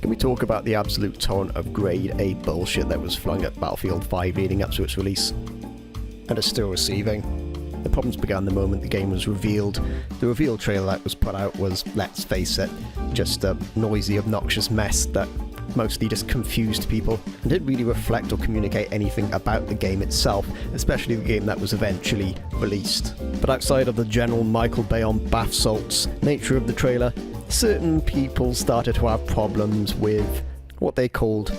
can we talk about the absolute torrent of grade A bullshit that was flung at Battlefield 5 leading up to its release, and is still receiving. The problems began the moment the game was revealed. The reveal trailer that was put out was, let's face it, just a noisy, obnoxious mess that mostly just confused people and didn't really reflect or communicate anything about the game itself, especially the game that was eventually released. But outside of the general Michael Bay on bath salts nature of the trailer, certain people started to have problems with what they called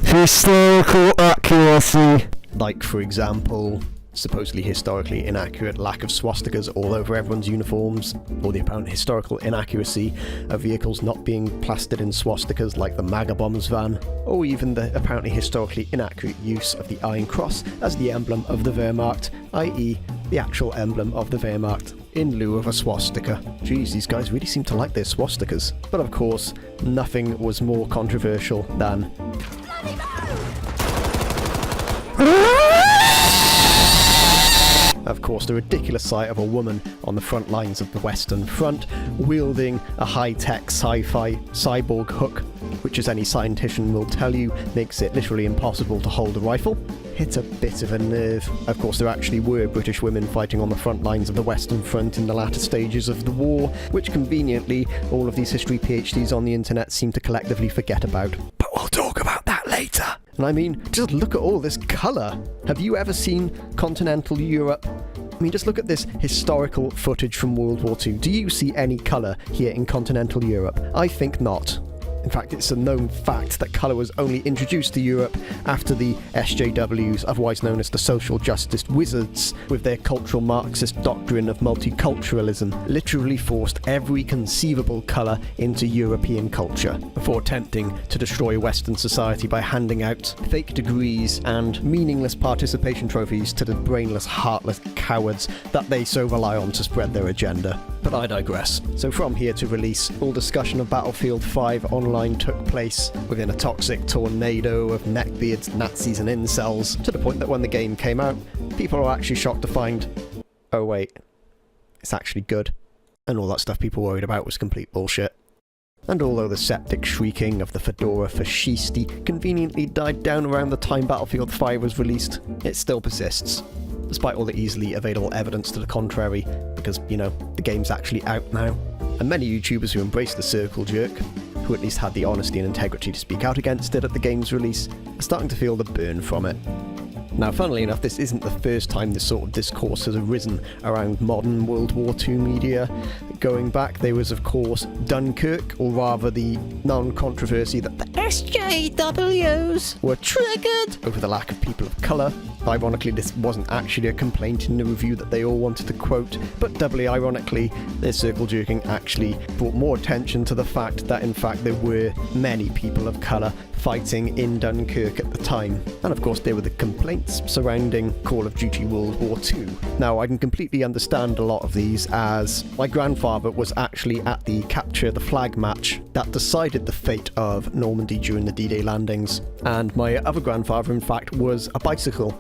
historical accuracy. Like, for example, supposedly historically inaccurate lack of swastikas all over everyone's uniforms, or the apparent historical inaccuracy of vehicles not being plastered in swastikas like the MAGA bombs van, or even the apparently historically inaccurate use of the Iron Cross as the emblem of the Wehrmacht, i.e. the actual emblem of the Wehrmacht, in lieu of a swastika. Geez, these guys really seem to like their swastikas. But of course, nothing was more controversial than of course, the ridiculous sight of a woman on the front lines of the Western Front wielding a high-tech sci-fi cyborg hook, which, as any scientist will tell you, makes it literally impossible to hold a rifle. Hit a bit of a nerve. Of course, there actually were British women fighting on the front lines of the Western Front in the latter stages of the war, which conveniently all of these history PhDs on the internet seem to collectively forget about. But we'll talk about that later. And I mean, just look at all this colour. Have you ever seen continental Europe? I mean, just look at this historical footage from World War II. Do you see any colour here in continental Europe? I think not. In fact, it's a known fact that colour was only introduced to Europe after the SJWs, otherwise known as the social justice wizards, with their cultural Marxist doctrine of multiculturalism, literally forced every conceivable colour into European culture, before attempting to destroy Western society by handing out fake degrees and meaningless participation trophies to the brainless, heartless cowards that they so rely on to spread their agenda. But I digress. So from here to release, all discussion of Battlefield 5 online took place within a toxic tornado of neckbeards, Nazis and incels, to the point that when the game came out, people were actually shocked to find, oh wait, it's actually good. And all that stuff people worried about was complete bullshit. And although the septic shrieking of the Fedora fascisti conveniently died down around the time Battlefield 5 was released, it still persists, despite all the easily available evidence to the contrary, because, you know, the game's actually out now. And many YouTubers who embraced the circle jerk, who at least had the honesty and integrity to speak out against it at the game's release, are starting to feel the burn from it. Now, funnily enough, this isn't the first time this sort of discourse has arisen around modern World War II media. Going back, there was, of course, Dunkirk, or rather the non-controversy that the SJWs were triggered over the lack of people of colour. Ironically, this wasn't actually a complaint in the review that they all wanted to quote, but doubly ironically, their circle jerking actually brought more attention to the fact that in fact there were many people of colour fighting in Dunkirk at the time. And of course there were the complaints surrounding Call of Duty World War II. Now, I can completely understand a lot of these, as my grandfather was actually at the Capture the Flag match that decided the fate of Normandy during the D-Day landings, and my other grandfather in fact was a bicycle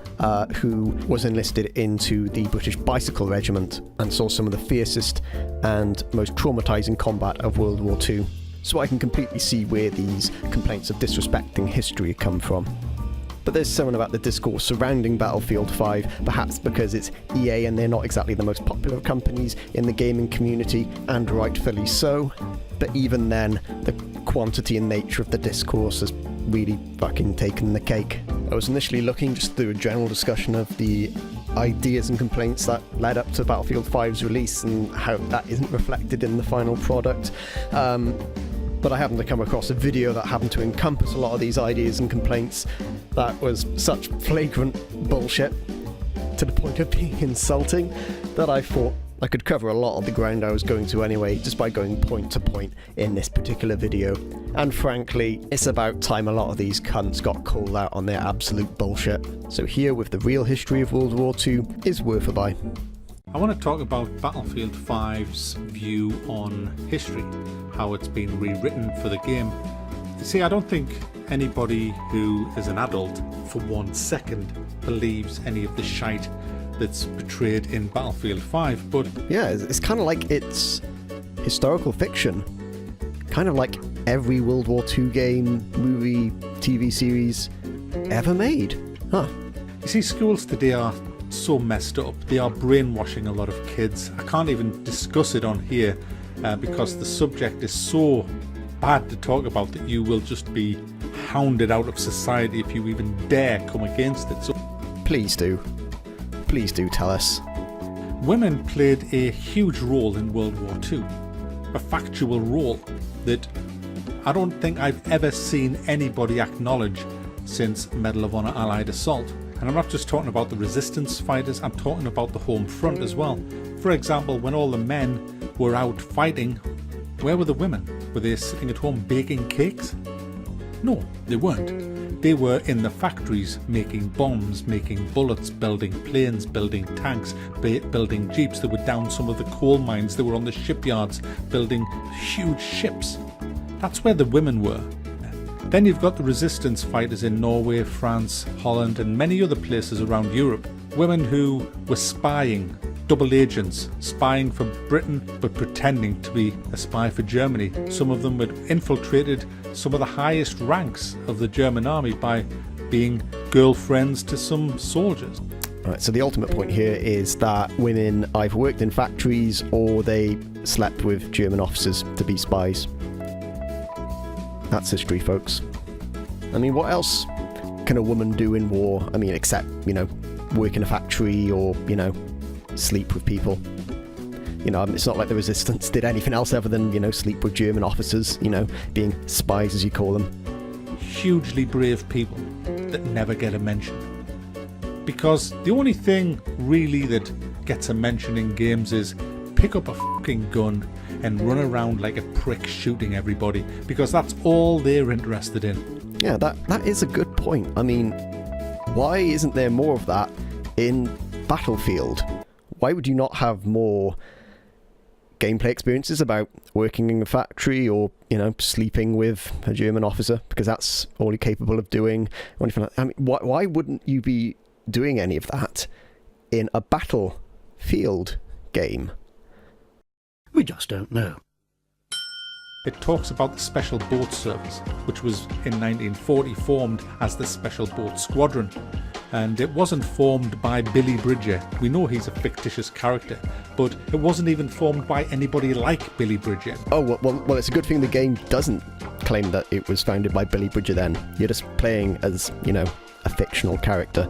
who was enlisted into the British Bicycle Regiment and saw some of the fiercest and most traumatising combat of World War II. So I can completely see where these complaints of disrespecting history come from. But there's something about the discourse surrounding Battlefield 5, perhaps because it's EA and they're not exactly the most popular companies in the gaming community, and rightfully so. But even then, the quantity and nature of the discourse has really fucking taken the cake. I was initially looking just through a general discussion of the ideas and complaints that led up to Battlefield 5's release and how that isn't reflected in the final product. But I happened to come across a video that happened to encompass a lot of these ideas and complaints that was such flagrant bullshit, to the point of being insulting, that I thought I could cover a lot of the ground I was going to anyway, just by going point to point in this particular video. And frankly, it's about time a lot of these cunts got called out on their absolute bullshit. So here, with the real history of World War II, is worth a buy. I want to talk about Battlefield 5's view on history, how it's been rewritten for the game. You see, I don't think anybody who is an adult for 1 second believes any of the shite that's portrayed in Battlefield 5, but yeah, it's kind of like it's historical fiction. Kind of like every World War II game, movie, TV series ever made. Huh. You see, schools today are so messed up. They are brainwashing a lot of kids. I can't even discuss it on here because the subject is so bad to talk about that you will just be hounded out of society if you even dare come against it. So please do tell us. Women played a huge role in World War II, a factual role that I don't think I've ever seen anybody acknowledge since Medal of Honor Allied Assault. And I'm not just talking about the resistance fighters, I'm talking about the home front as well. For example, when all the men were out fighting, where were the women? Were they sitting at home baking cakes? No, they weren't. They were in the factories making bombs, making bullets, building planes, building tanks, building jeeps. They were down some of the coal mines. They were on the shipyards building huge ships. That's where the women were. Then you've got the resistance fighters in Norway, France, Holland and many other places around Europe. Women who were spying, double agents, spying for Britain but pretending to be a spy for Germany. Some of them had infiltrated some of the highest ranks of the German army by being girlfriends to some soldiers. Right, so the ultimate point here is that women either worked in factories or they slept with German officers to be spies. That's history, folks. I mean, what else can a woman do in war? I mean, except, work in a factory or, sleep with people. It's not like the resistance did anything else other than, sleep with German officers, being spies as you call them. Hugely brave people that never get a mention. Because the only thing really that gets a mention in games is pick up a fucking gun and run around like a prick shooting everybody, because that's all they're interested in. Yeah, that is a good point. I mean, why isn't there more of that in Battlefield? Why would you not have more gameplay experiences about working in a factory or, sleeping with a German officer, because that's all you're capable of doing? I mean, why wouldn't you be doing any of that in a Battlefield game? We just don't know. It talks about the Special Boat Service, which was in 1940 formed as the Special Boat Squadron. And it wasn't formed by Billy Bridger. We know he's a fictitious character, but it wasn't even formed by anybody like Billy Bridger. Oh, well, it's a good thing the game doesn't claim that it was founded by Billy Bridger then. You're just playing as, a fictional character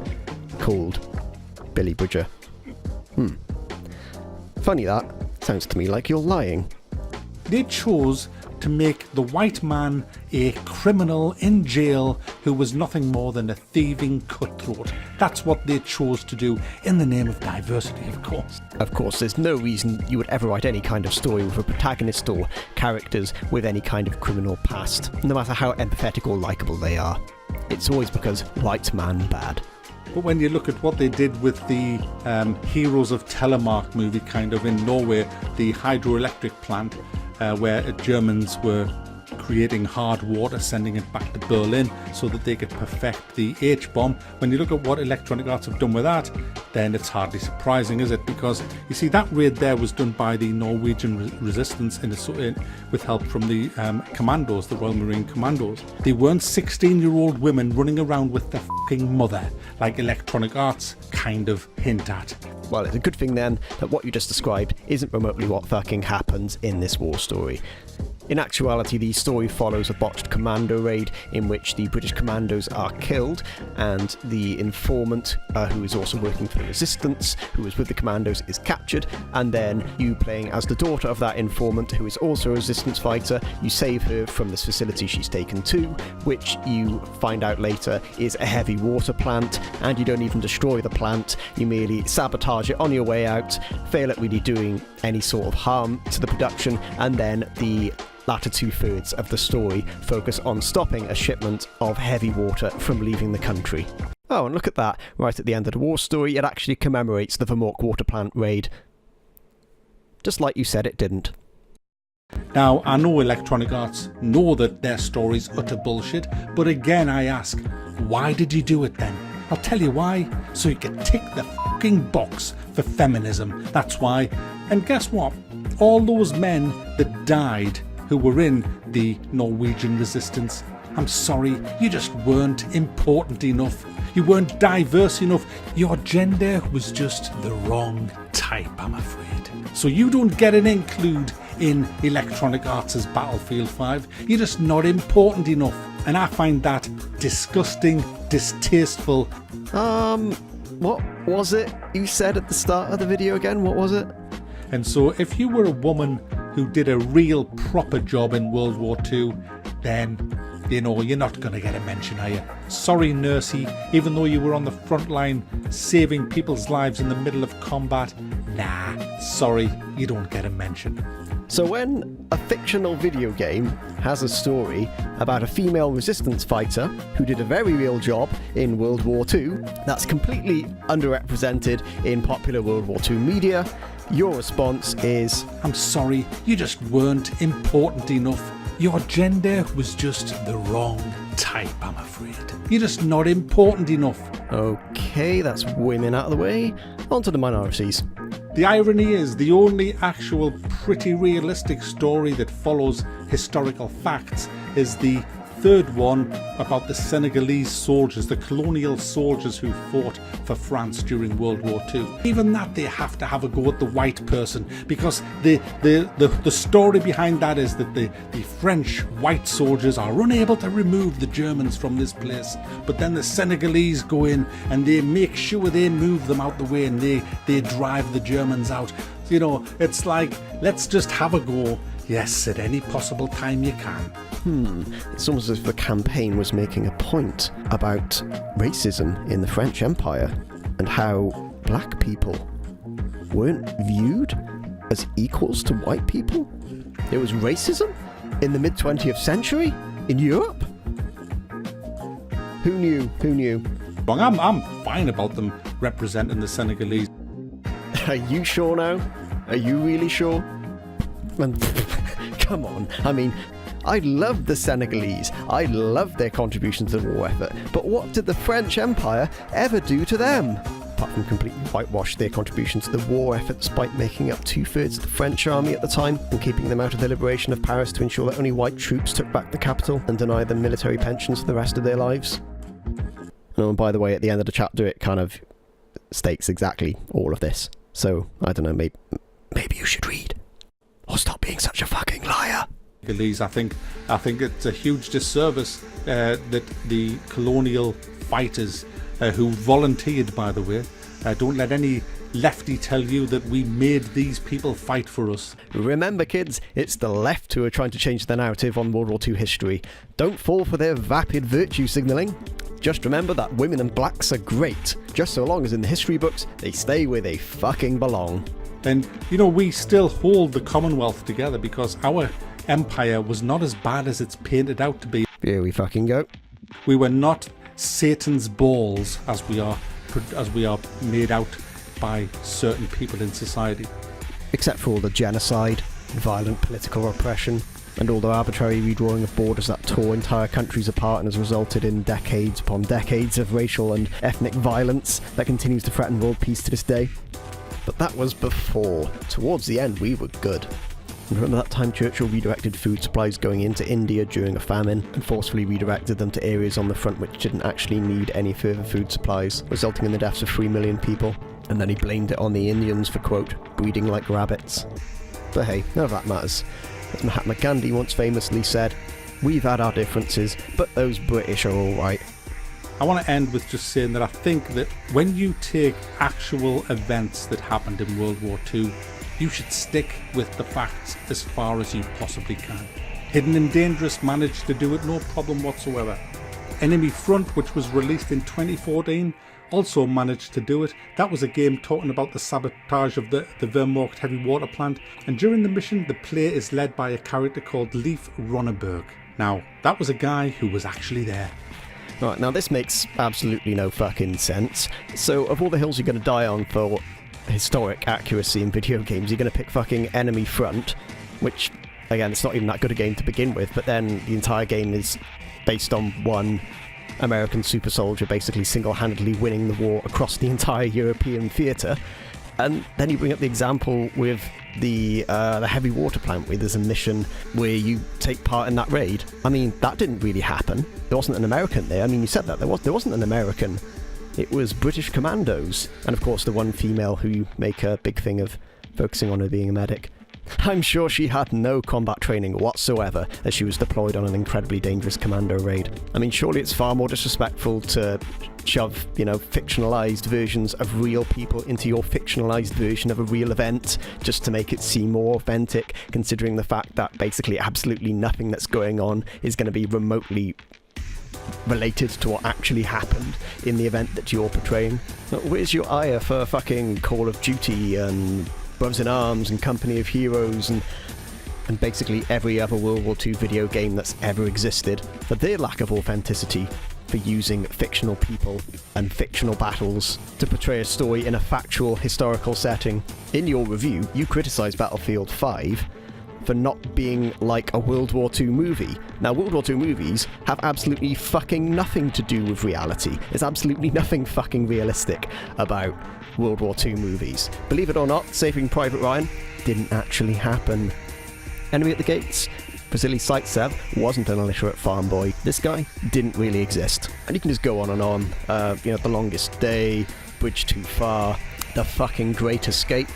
called Billy Bridger. Funny that. Sounds to me like you're lying. They chose to make the white man a criminal in jail who was nothing more than a thieving cutthroat. That's what they chose to do in the name of diversity, of course. Of course, there's no reason you would ever write any kind of story with a protagonist or characters with any kind of criminal past, no matter how empathetic or likeable they are. It's always because white man bad. But when you look at what they did with the Heroes of Telemark movie in Norway, the hydroelectric plant where Germans were creating hard water, sending it back to Berlin so that they could perfect the H-bomb. When you look at what Electronic Arts have done with that, then it's hardly surprising, is it? Because you see, that raid there was done by the Norwegian resistance with help from the commandos, the Royal Marine Commandos. They weren't 16-year-old women running around with their fucking mother, like Electronic Arts kind of hint at. Well, it's a good thing then that what you just described isn't remotely what fucking happens in this war story. In actuality, the story follows a botched commando raid in which the British commandos are killed and the informant, who is also working for the resistance, who is with the commandos, is captured, and then you, playing as the daughter of that informant, who is also a resistance fighter, you save her from this facility she's taken to, which you find out later is a heavy water plant, and you don't even destroy the plant, you merely sabotage it on your way out, fail at really doing any sort of harm to the production, and then the latter two-thirds of the story focus on stopping a shipment of heavy water from leaving the country. Oh, and look at that, right at the end of the war story, it actually commemorates the Vermork water plant raid. Just like you said it didn't. Now, I know Electronic Arts know that their story's utter bullshit, but again I ask, why did you do it then? I'll tell you why, so you can tick the fucking box for feminism, that's why. And guess what? All those men that died who were in the Norwegian resistance. I'm sorry, you just weren't important enough. You weren't diverse enough. Your gender was just the wrong type, I'm afraid. So you don't get an include in Electronic Arts' Battlefield 5. You're just not important enough. And I find that disgusting, distasteful. What was it you said at the start of the video again? What was it? And so if you were a woman who did a real proper job in World War II, then, you know, you're not going to get a mention, are you? Sorry, Nursey, even though you were on the front line saving people's lives in the middle of combat, nah, sorry, you don't get a mention. So when a fictional video game has a story about a female resistance fighter who did a very real job in World War II, that's completely underrepresented in popular World War II media, your response is, I'm sorry, you just weren't important enough. Your gender was just the wrong type, I'm afraid. You're just not important enough. Okay, that's women out of the way. On to the minorities. The irony is, the only actual pretty realistic story that follows historical facts is the third one about the Senegalese soldiers, the colonial soldiers who fought for France during World War II. Even that, they have to have a go at the white person, because the story behind that is that the French white soldiers are unable to remove the Germans from this place, but then the Senegalese go in and they make sure they move them out the way, and they drive the Germans out. You know, it's like, let's just have a go. Yes, at any possible time you can. It's almost as if the campaign was making a point about racism in the French Empire and how black people weren't viewed as equals to white people. There was racism in the mid-20th century in Europe. Who knew? Who knew? I'm fine about them representing the Senegalese. Are you sure now? Are you really sure? Come on. I mean, I love the Senegalese. I love their contribution to the war effort. But what did the French Empire ever do to them? Apart from completely whitewash their contribution to the war effort, despite making up 2/3 of the French army at the time and keeping them out of the liberation of Paris to ensure that only white troops took back the capital and denied them military pensions for the rest of their lives. Oh, and by the way, at the end of the chapter, it kind of states exactly all of this. So, I don't know, maybe you should read. Or stop being such a fucking liar. I think it's a huge disservice that the colonial fighters who volunteered, by the way, don't let any lefty tell you that we made these people fight for us. Remember, kids, it's the left who are trying to change the narrative on World War II history. Don't fall for their vapid virtue signalling. Just remember that women and blacks are great, just so long as in the history books they stay where they fucking belong. And, you know, we still hold the Commonwealth together because our empire was not as bad as it's painted out to be. Here we fucking go. We were not Satan's balls as we are made out by certain people in society. Except for all the genocide, violent political oppression, and all the arbitrary redrawing of borders that tore entire countries apart and has resulted in decades upon decades of racial and ethnic violence that continues to threaten world peace to this day. But that was before. Towards the end, we were good. Remember that time Churchill redirected food supplies going into India during a famine and forcefully redirected them to areas on the front which didn't actually need any further food supplies, resulting in the deaths of 3 million people? And then he blamed it on the Indians for, quote, breeding like rabbits. But hey, none of that matters. As Mahatma Gandhi once famously said, we've had our differences, but those British are alright. I want to end with just saying that I think that when you take actual events that happened in World War II, you should stick with the facts as far as you possibly can. Hidden and Dangerous managed to do it no problem whatsoever. Enemy Front, which was released in 2014, also managed to do it. That was a game talking about the sabotage of the Wehrmacht heavy water plant, and during the mission the play is led by a character called Leif Ronneberg. Now, that was a guy who was actually there. Right, now this makes absolutely no fucking sense. So, of all the hills you're going to die on for historic accuracy in video games, you're going to pick fucking Enemy Front, which, again, it's not even that good a game to begin with, but then the entire game is based on one American super soldier basically single-handedly winning the war across the entire European theatre. And then you bring up the example with the heavy water plant where there's a mission where you take part in that raid. I mean, that didn't really happen. There wasn't an American there. I mean, you said that. There wasn't an American. It was British commandos. And of course the one female who you make a big thing of focusing on her being a medic. I'm sure she had no combat training whatsoever as she was deployed on an incredibly dangerous commando raid. I mean, surely it's far more disrespectful to shove, fictionalized versions of real people into your fictionalized version of a real event just to make it seem more authentic, considering the fact that basically absolutely nothing that's going on is going to be remotely related to what actually happened in the event that you're portraying. Where's your ire for fucking Call of Duty and Brothers in Arms and Company of Heroes and basically every other World War II video game that's ever existed, for their lack of authenticity for using fictional people and fictional battles to portray a story in a factual historical setting? In your review, you criticise Battlefield 5 for not being like a World War II movie. Now, World War II movies have absolutely fucking nothing to do with reality. There's absolutely nothing fucking realistic about World War II movies. Believe it or not, Saving Private Ryan didn't actually happen. Enemy at the Gates, Vasily Zaitsev wasn't an illiterate farm boy. This guy didn't really exist. And you can just go on and on. The Longest Day, Bridge Too Far, The Fucking Great Escape.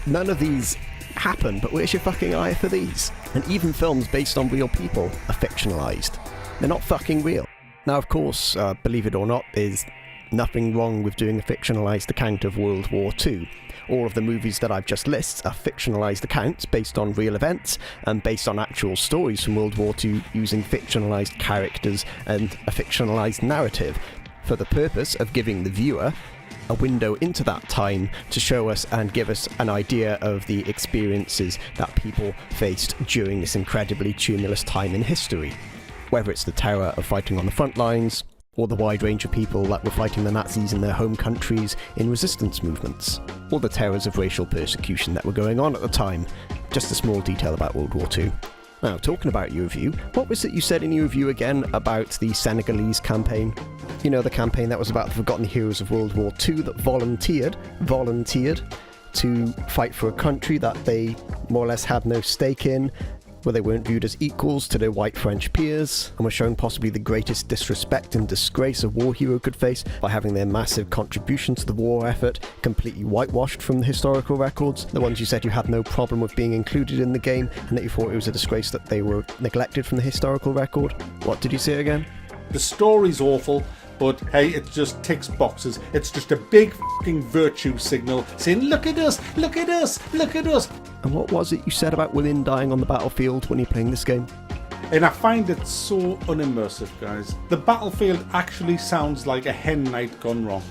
None of these happen, but where's your fucking eye for these? And even films based on real people are fictionalized. They're not fucking real. Now, of course, believe it or not, there's nothing wrong with doing a fictionalized account of World War II. All of the movies that I've just listed are fictionalized accounts based on real events and based on actual stories from World War II using fictionalized characters and a fictionalized narrative for the purpose of giving the viewer a window into that time to show us and give us an idea of the experiences that people faced during this incredibly tumultuous time in history. Whether it's the terror of fighting on the front lines, or the wide range of people that were fighting the Nazis in their home countries in resistance movements, or the terrors of racial persecution that were going on at the time. Just a small detail about World War II. Now, talking about your review, what was it you said in your review again about the Senegalese campaign? You know, the campaign that was about the forgotten heroes of World War II that volunteered to fight for a country that they more or less had no stake in, where they weren't viewed as equals to their white French peers, and were shown possibly the greatest disrespect and disgrace a war hero could face by having their massive contribution to the war effort completely whitewashed from the historical records. The ones you said you had no problem with being included in the game, and that you thought it was a disgrace that they were neglected from the historical record. What did you say again? The story's awful, but hey, it just ticks boxes. It's just a big fucking virtue signal saying, look at us, look at us, look at us. And what was it you said about women dying on the battlefield when you're playing this game? And I find it so unimmersive, guys. The battlefield actually sounds like a hen night gone wrong.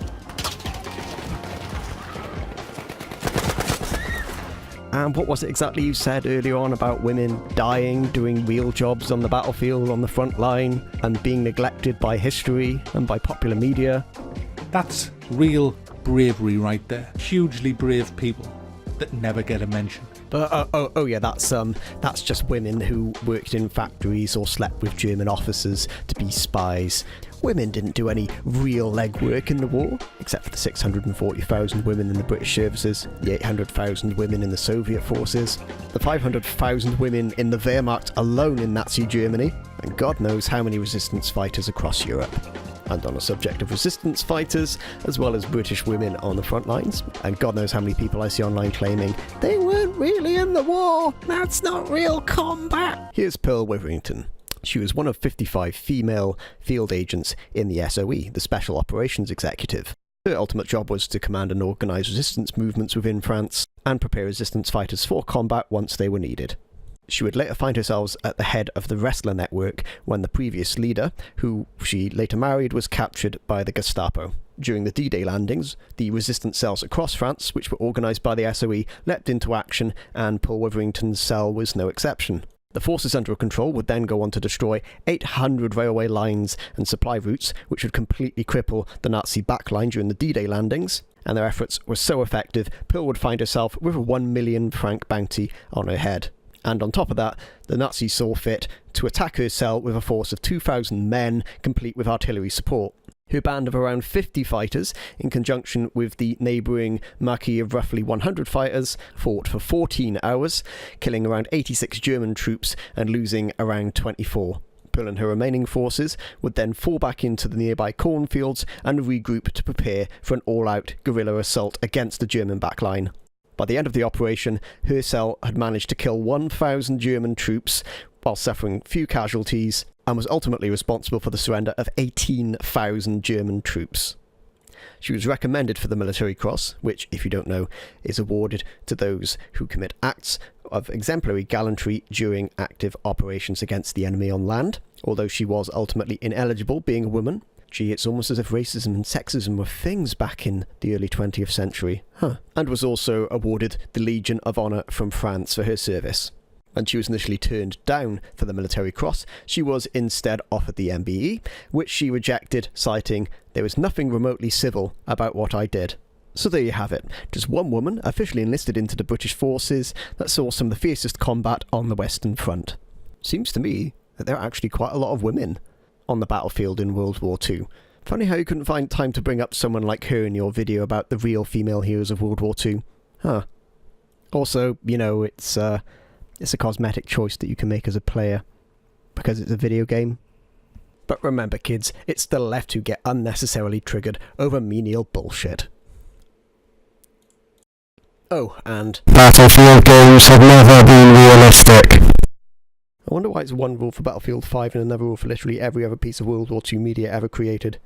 And what was it exactly you said earlier on about women dying, doing real jobs on the battlefield, on the front line, and being neglected by history and by popular media? That's real bravery right there. Hugely brave people that never get a mention. That's just women who worked in factories or slept with German officers to be spies. Women didn't do any real legwork in the war, except for the 640,000 women in the British services, the 800,000 women in the Soviet forces, the 500,000 women in the Wehrmacht alone in Nazi Germany, and God knows how many resistance fighters across Europe. And on the subject of resistance fighters, as well as British women on the front lines, and God knows how many people I see online claiming, they weren't really in the war, that's not real combat. Here's Pearl Witherington. She was one of 55 female field agents in the SOE, the Special Operations Executive. Her ultimate job was to command and organise resistance movements within France, and prepare resistance fighters for combat once they were needed. She would later find herself at the head of the Wrestler Network when the previous leader, who she later married, was captured by the Gestapo. During the D-Day landings, the resistance cells across France, which were organised by the SOE, leapt into action, and Pearl Witherington's cell was no exception. The forces under her control would then go on to destroy 800 railway lines and supply routes, which would completely cripple the Nazi backline during the D-Day landings. And their efforts were so effective, Pearl would find herself with a 1 million franc bounty on her head. And on top of that, the Nazis saw fit to attack her cell with a force of 2,000 men, complete with artillery support. Her band of around 50 fighters, in conjunction with the neighbouring Marquis of roughly 100 fighters, fought for 14 hours, killing around 86 German troops and losing around 24. Pearl and her remaining forces would then fall back into the nearby cornfields and regroup to prepare for an all-out guerrilla assault against the German backline. By the end of the operation, her cell had managed to kill 1,000 German troops while suffering few casualties, and was ultimately responsible for the surrender of 18,000 German troops. She was recommended for the Military Cross, which, if you don't know, is awarded to those who commit acts of exemplary gallantry during active operations against the enemy on land, although she was ultimately ineligible being a woman. Gee, it's almost as if racism and sexism were things back in the early 20th century. And was also awarded the Legion of Honour from France for her service. When she was initially turned down for the Military Cross, she was instead offered the MBE, which she rejected, citing, "There was nothing remotely civil about what I did." So there you have it, just one woman officially enlisted into the British forces that saw some of the fiercest combat on the Western Front. Seems to me that there are actually quite a lot of women on the battlefield in World War II. Funny how you couldn't find time to bring up someone like her in your video about the real female heroes of World War II. Also, you know, it's a cosmetic choice that you can make as a player, because it's a video game. But remember kids, it's the left who get unnecessarily triggered over menial bullshit. Oh, and Battlefield games have never been realistic. I wonder why it's one rule for Battlefield 5 and another rule for literally every other piece of World War II media ever created.